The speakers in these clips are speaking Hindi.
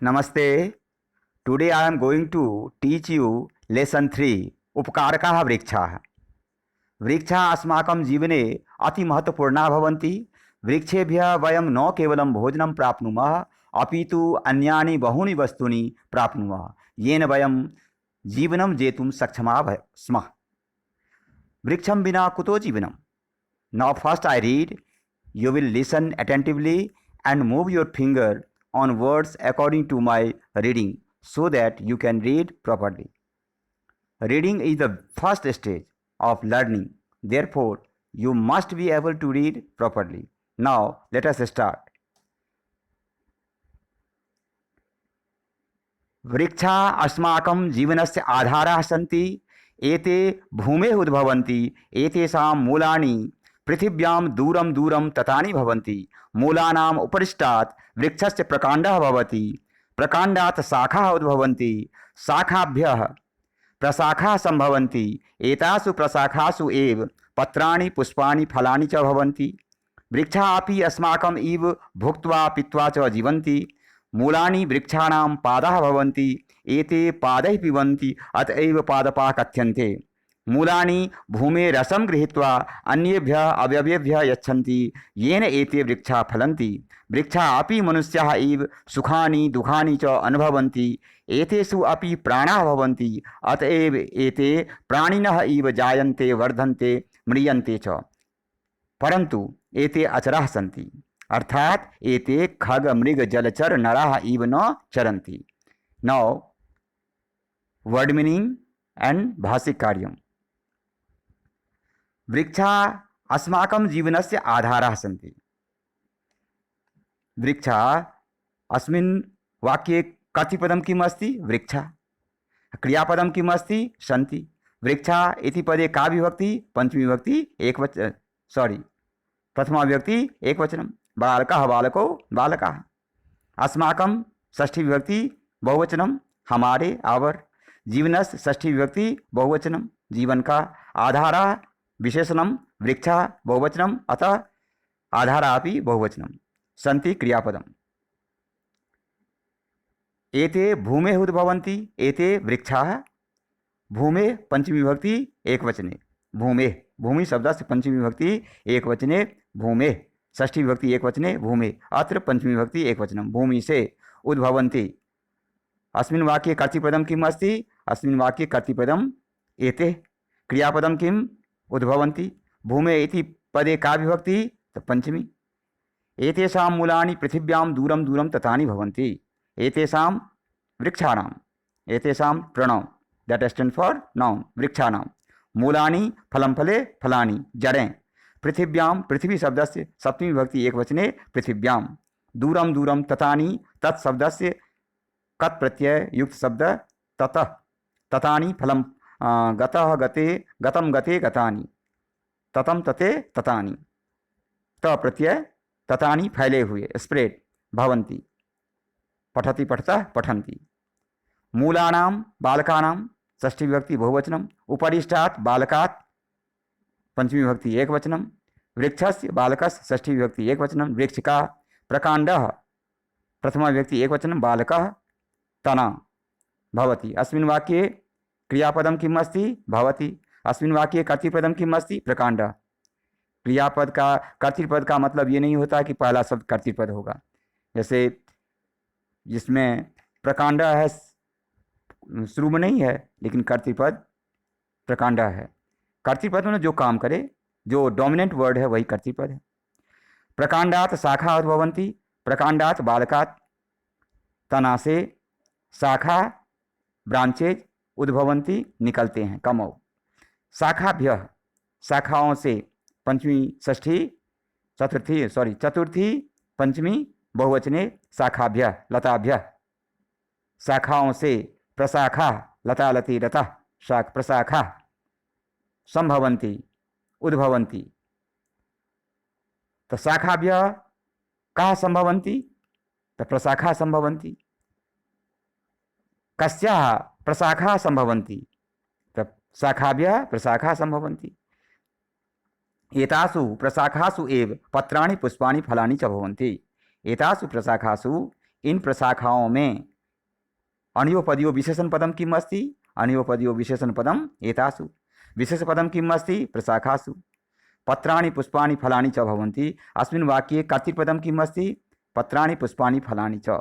Namaste. Today I am going to teach you lesson 3 उपकारकाः वृक्षाः। वृक्षाः अस्माकं जीवने अति महत्वपूर्णाः भवन्ति। वृक्षेभ्यः वयं न केवलं भोजनं प्राप्नुमः अपि तु अन्यानि बहूनि वस्तूनि प्राप्नुमः येन वयं जीवनं जेतुं सक्षमाः स्मः। वृक्षं विना कुतो जीवनं? Now first I read. You will listen attentively and move your finger on words according to my reading so that you can read properly. Reading is the first stage of learning. Therefore, you must be able to read properly. Now, let us start. वृक्षा अस्माकं जीवनस्य आधाराः सन्ति। एते भूमेः उद्भवन्ति। एतेषां मूलानि पृथिव्यां दूरं दूरं ततानि भवन्ति। मूलानाम् उपरिष्टात् वृक्षस्य प्रकाण्डः भवति। प्रकाण्डात् शाखाः उद्भवन्ति। शाखाभ्यः प्रशाखाः सम्भवन्ति। एतासु प्रशाखासु एव पत्राणि पुष्पाणि फलानि च भवन्ति। वृक्षाः अपि अस्माकम् इव भुक्त्वा पीत्वा च जीवन्ति। मूलानि वृक्षाणां पादाः भवन्ति। एते पादैः पिबन्ति, अतएव पादपाः कथ्यन्ते। मूलानि भूमेः रसं गृहीत्वा अन्येभ्यः अवयवेभ्यः यच्छन्ति, येन एते वृक्षाः फलन्ति। वृक्षाः अपि मनुष्याः इव सुखानि दुःखानि च अनुभवन्ति। एतेषु अपि प्राणाः भवन्ति, अतएव एते प्राणिनः इव जायन्ते वर्धन्ते म्रियन्ते च। परन्तु एते अचराः सन्ति, अर्थात एते खग मृग जलचर नराः इव न चरन्ति। नौ वर्ड मीनिंग एंड भाषिक कार्यम। वृक्षाः अस्माकं जीवनस्य आधाराः सन्ति। वृक्षाः अस्मिन् वाक्ये कतिपदं किम् अस्ति? वृक्षाः। क्रियापदं किम् अस्ति? सन्ति। वृक्षाः इति पदे का विभक्ति? पंचमी विभक्ति प्रथमा विभक्ति एकवचनं। बालकः बालको बालकाः। अस्माकं षष्ठी विभक्ति बहुवचनं, हमारे आवर। जीवनस्य षष्ठी विभक्ति बहुवचनं, जीवन का। आधारः विशेषणं, वृक्षाः बहुवचनं, अतः आधारः अपि बहुवचनं। सन्ति क्रियापदम्। एते भूमेः उद्भवन्ति। एते वृक्षाः। भूमेः पंचमी विभक्ति एकवचने। भूमेः, भूमि शब्दस्य पंचमी विभक्ति एकवचने भूमेः, षष्ठी विभक्ति एकवचने भूमेः। अत्र पंचमी विभक्ति एकवचनं। भूमि से उद्भवन्ति। अस्मिन् वाक्ये कर्तृपदं किम् अस्ति? अस्मिन् वाक्ये कर्तृपदम् एते। क्रियापदं किम्? उद्भवन्ति। भूमे इति पदे का विभक्ति? पंचमी। एतेषां मूलानि पृथिव्यां दूरं दूरं ततानि भवन्ति। एतेषां वृक्षाणाम्, एतेषां pronoun that stand for noun, वृक्षाणां। मूलानि फलं फले फलानि जड़ें। पृथिव्यां, पृथ्वी शब्दस्य सप्तमी विभक्ति एकवचने पृथिव्यां। दूरं दूरं ततानि, तत् शब्दस्य कत् प्रत्यय युक्त शब्द ततः। ततानि फलं गतः गते, गतं गते गतानि, ततं तते ततानि। त प्रत्यय ततानि फैले हुए, स्प्रेड, भवन्ति। पठति पठतः पठन्ति। मूलानां बालकानां षष्ठी विभक्ति बहुवचनं। उपरिष्टात् बालकात् पंचमी विभक्ति एकवचनं। वृक्षस्य बालकस्य षष्ठी विभक्ति एकवचनं। वृक्षिका। प्रकाण्डः प्रथमा विभक्ति एकवचनं। बालकः। तना भवति। अस्मिन् वाक्ये क्रियापदं किम् अस्ति? भवति। अस्मिन् वाक्ये कर्तृपदं किम् अस्ति? प्रकाण्डः। क्रियापद का, कर्तृपद का मतलब ये नहीं होता कि पहला शब्द कर्तृपद होगा। जैसे जिसमें प्रकाण्डः है शुरू में नहीं है, लेकिन कर्तृपद प्रकाण्डः है। कर्तृपद में जो काम करे, जो डोमिनेंट वर्ड है, वही कर्तृपद है। प्रकाण्डात् शाखा उद्भवन्ति। प्रकाण्डात् बालकात्, तना से शाखा ब्रांचेज उद्भवन्ति, निकलते हैं, कमौ। शाखाभ्यः, शाखाओं से पंचमी षष्ठी चतुर्थी पंचमी बहुवचने शाखाभ्यः लताभ्यः। शाखाओं से प्रशाखा, लता लती लता शाख प्रशाखा संभवन्ति उद्भवन्ति। तो शाखाभ्यः कः संभवन्ति? तो प्रशाखा संभवन्ति। कस्याः प्रशाखा संभवन्ति? तो शाखाभ्यः प्रशाखा संभवन्ति। एतासु प्रशाखासु एव पत्राणि पुष्पाणि फलानि च भवन्ति। एतासु प्रशाखासु इन प्रशाखाओं में अणयोपदयो विशेषण पदम किम अस्ति, अणयोपदयो विशेषण पदम एतासु, विशेष पदम किम अस्ति प्रशाखासु, पत्राणि पुष्पाणि फलानि च भवन्ति। अस्मिन् वाक्ये कर्तृपदम किम अस्ति, पत्राणि पुष्पाणि फलानि च।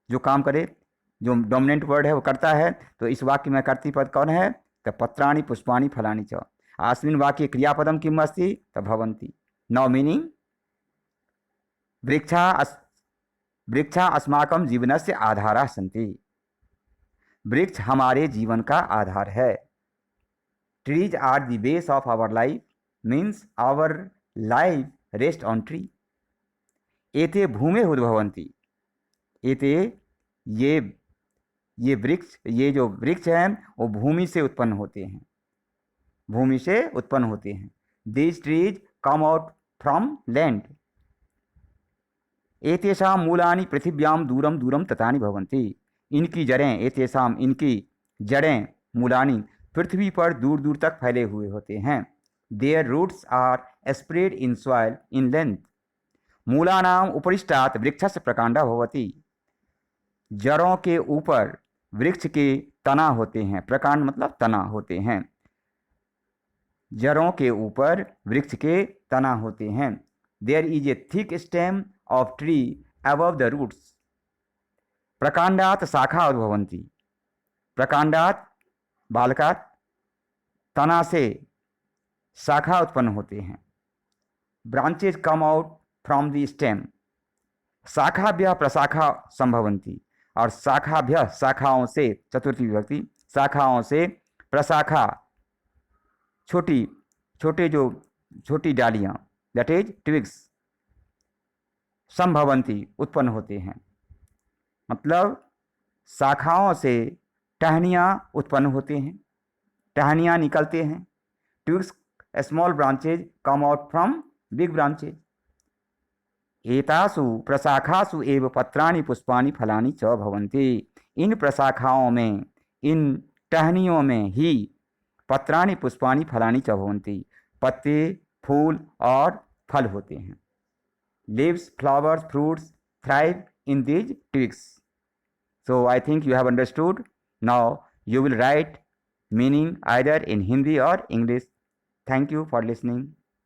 जो काम करे, जो डोमिनेंट वर्ड है वो करता है, तो इस वाक्य में कर्तृपद कौन है, तो पत्राणि पुष्पाणि फलानि च। अस्मिन् वाक्ये क्रियापदम किम अस्ति, तो भवन्ति। नाउ मीनिंग, वृक्षा अस्माकं जीवनस्य आधारः सन्ति। वृक्ष हमारे जीवन का आधार है। Trees are the base of our life, means our life rest on tree. एते भूमे उद्भवन्ति। एते ये वृक्ष, ये जो वृक्ष हैं वो भूमि से उत्पन्न होते हैं, भूमि से उत्पन्न होते हैं। These trees come out from land. एतेषां मूलानि पृथिव्यां दूरं दूरं ततानि भवन्ति। इनकी जड़ें, एतेषां इनकी जड़ें, मूलानि पृथ्वी पर दूर दूर तक फैले हुए होते हैं। Their roots are spread in soil in length. मूलानाम उपरिष्टात् वृक्षस्य प्रकांडा भवति। जड़ों के ऊपर वृक्ष के तना होते हैं। प्रकांड मतलब तना होते हैं। जड़ों के ऊपर वृक्ष के तना होते हैं। There is a thick stem of tree above the roots. प्रकांडात शाखा उद्भवन्ति। प्रकांडात बालकात, तना से शाखा उत्पन्न होते हैं। Branches come out from the stem. शाखाभ्यः प्रशाखा संभवन्ति। और शाखाभ्यः शाखाओं से, चतुर्थी विभक्ति, शाखाओं से प्रशाखा, छोटी डालियाँ, दैट इज ट्विग्स, संभवन्ति उत्पन्न होते हैं। मतलब शाखाओं से टहनियाँ उत्पन्न होते हैं, टहनियाँ निकलते हैं। Twigs, small branches come out from big branches. एतासु प्रशाखासु एव पत्राणि पुष्पाणि फलानि च भवन्ति। इन प्रशाखाओं में, इन टहनियों में ही पत्राणि पुष्पाणि फलानि च भवन्ति, पत्ते, फूल और फल होते हैं। Leaves, flowers, fruits thrive in these twigs. So I think you have understood. Now you will write meaning either in Hindi or English. Thank you for listening.